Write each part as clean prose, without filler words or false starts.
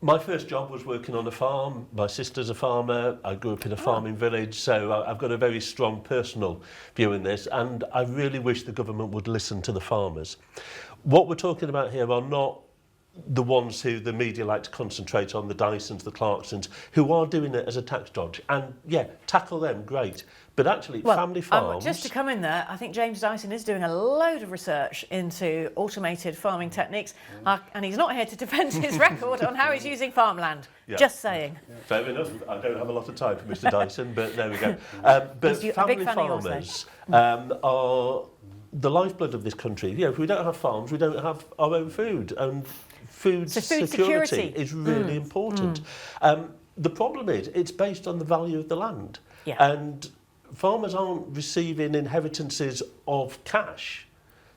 My first job was working on a farm. My sister's a farmer. I grew up in a farming village, so I've got a very strong personal view in this, and I really wish the government would listen to the farmers. What we're talking about here are not the ones who the media like to concentrate on, the Dysons, the Clarksons, who are doing it as a tax dodge. And yeah, tackle them, great. But actually, family farms... Just to come in there, I think James Dyson is doing a load of research into automated farming techniques, and he's not here to defend his record on how he's using farmland. Yeah. Just saying. Yeah. Fair enough. I don't have a lot of time for Mr Dyson, but there we go. But family farmers are the lifeblood of this country. You know, if we don't have farms, we don't have our own food, and food security is really important. The problem is, it's based on the value of the land. Yeah. And farmers aren't receiving inheritances of cash.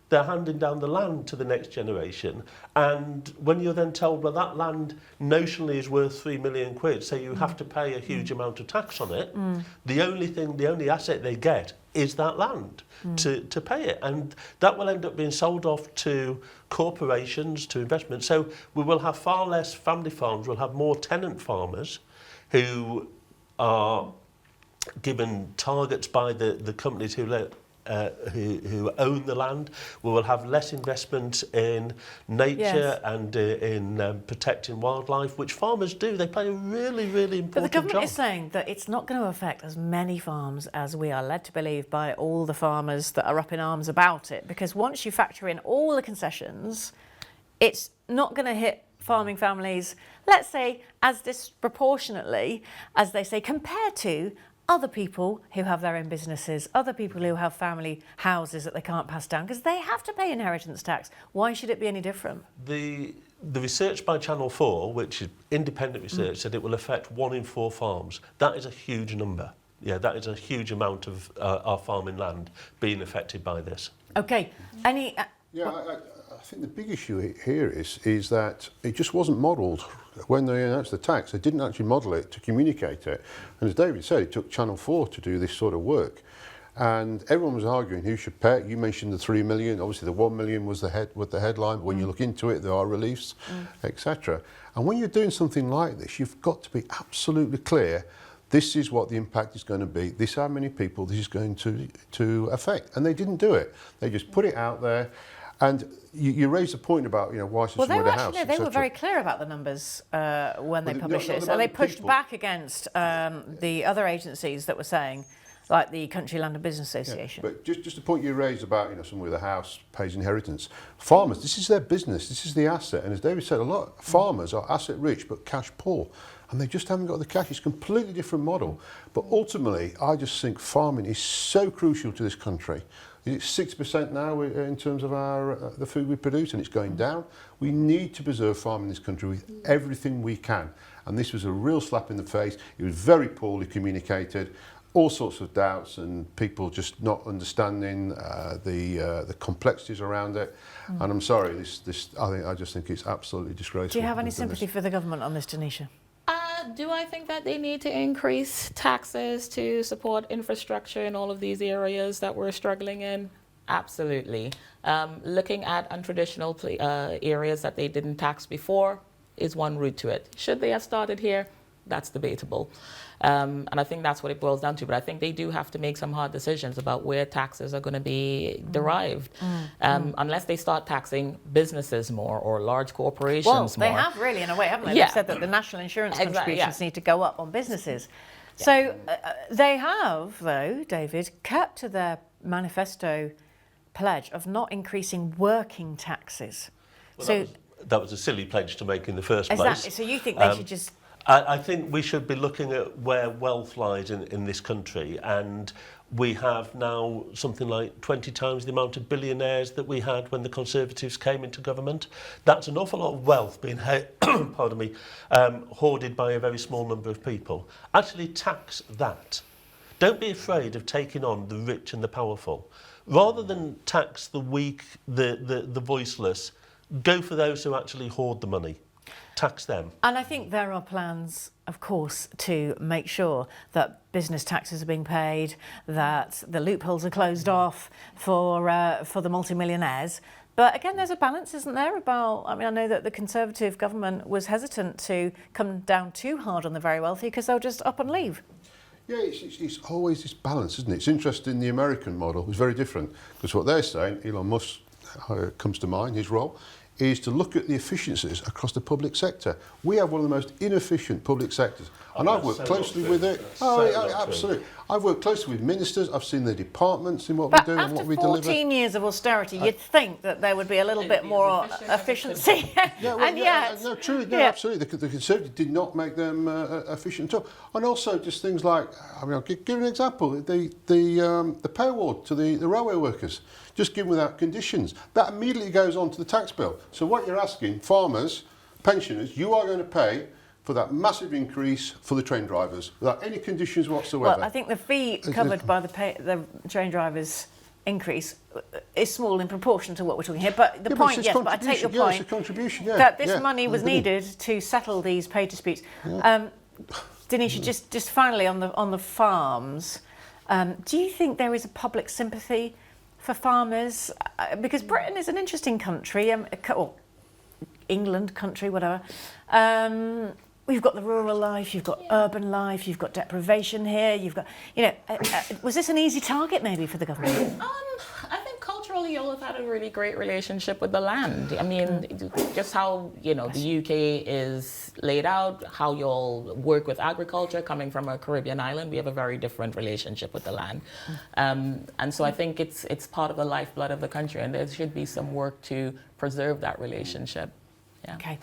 They're handing down the land to the next generation. And when you're then told, well, that land notionally is worth 3 million quid, so you have to pay a huge amount of tax on it, the only asset they get is that land to pay it. And that will end up being sold off to corporations, to investments. So we will have far less family farms. We'll have more tenant farmers who are given targets by the companies who own the land. We will have less investment in nature and in protecting wildlife, which farmers do. They play a really, really important job. But the government is saying that it's not going to affect as many farms as we are led to believe by all the farmers that are up in arms about it, because once you factor in all the concessions, it's not going to hit farming families, let's say, as disproportionately as they say, compared to other people who have their own businesses, other people who have family houses that they can't pass down, because they have to pay inheritance tax. Why should it be any different? The research by Channel 4, which is independent research, said it will affect 1 in 4 farms. That is a huge number. Yeah, that is a huge amount of our farming land being affected by this. OK. Any... I think the big issue here is that it just wasn't modelled when they announced the tax. They didn't actually model it to communicate it. And as David said, it took Channel 4 to do this sort of work. And everyone was arguing who should pay it. You mentioned the 3 million. Obviously, the 1 million was the headline. But when you look into it, there are reliefs, etc. And when you're doing something like this, you've got to be absolutely clear. This is what the impact is going to be. This is how many people this is going to affect. And they didn't do it. They just put it out there. And you raised a point about, why should someone have a house, they were very clear about the numbers when they published this. And they pushed back against the other agencies that were saying, like the Country Land and Business Association. Yeah, but just a point you raised about, someone with a house pays inheritance. Farmers, this is their business, this is the asset. And as David said, a lot of farmers are asset rich but cash poor. And they just haven't got the cash. It's a completely different model. But ultimately, I just think farming is so crucial to this country. It's 6% now in terms of the food we produce, and it's going down. We need to preserve farming in this country with everything we can. And this was a real slap in the face. It was very poorly communicated, all sorts of doubts, and people just not understanding the complexities around it. And I'm sorry, I just think it's absolutely disgraceful. Do you have any sympathy for the government on this, Dyneshia? Do I think that they need to increase taxes to support infrastructure in all of these areas that we're struggling in? Absolutely. Looking at untraditional areas that they didn't tax before is one route to it. Should they have started here? That's debatable. And I think that's what it boils down to. But I think they do have to make some hard decisions about where taxes are going to be derived. Unless they start taxing businesses more or large corporations more. Well, they have really, in a way, haven't they? They've said that the national insurance contributions need to go up on businesses. So they have, though, David, kept to their manifesto pledge of not increasing working taxes. Well, that was a silly pledge to make in the first place. Exactly. So you think they should just... I think we should be looking at where wealth lies in this country, and we have now something like 20 times the amount of billionaires that we had when the Conservatives came into government. That's an awful lot of wealth being hoarded by a very small number of people. Actually tax that. Don't be afraid of taking on the rich and the powerful. Rather than tax the weak, the voiceless, go for those who actually hoard the money. Tax them. And I think there are plans, of course, to make sure that business taxes are being paid, that the loopholes are closed off for the multimillionaires. But again, there's a balance, isn't there? About, I mean, I know that the Conservative government was hesitant to come down too hard on the very wealthy because they'll just up and leave. Yeah, it's always this balance, isn't it? It's interesting, the American model is very different, because what they're saying, Elon Musk comes to mind, his role, is to look at the efficiencies across the public sector. We have one of the most inefficient public sectors, and I've worked closely with it. Absolutely. I've worked closely with ministers, I've seen their departments in what we do and what we deliver. After 14 years of austerity, you'd think that there would be a little bit more efficiency. No, truly, no, absolutely. The Conservatives did not make them efficient at all. And also just things like, I mean, I'll give an example, the pay award to the railway workers, just given without conditions. That immediately goes on to the tax bill. So what you're asking, farmers, pensioners, you are going to pay for that massive increase for the train drivers without any conditions whatsoever. Well, I think the fee covered by the train drivers increase is small in proportion to what we're talking here. But the point, yes, but I take your point, it's a contribution, that this money was needed to settle these pay disputes. Dyneshia, just finally on the farms, do you think there is a public sympathy for farmers? Because Britain is an interesting country, or England country, whatever. We've got the rural life, you've got urban life, you've got deprivation here, you've got, was this an easy target maybe for the government? I think culturally you'll have had a really great relationship with the land. I mean, just how, the UK is laid out, how you'll work with agriculture. Coming from a Caribbean island, we have a very different relationship with the land. And so I think it's part of the lifeblood of the country, and there should be some work to preserve that relationship. Yeah. Okay.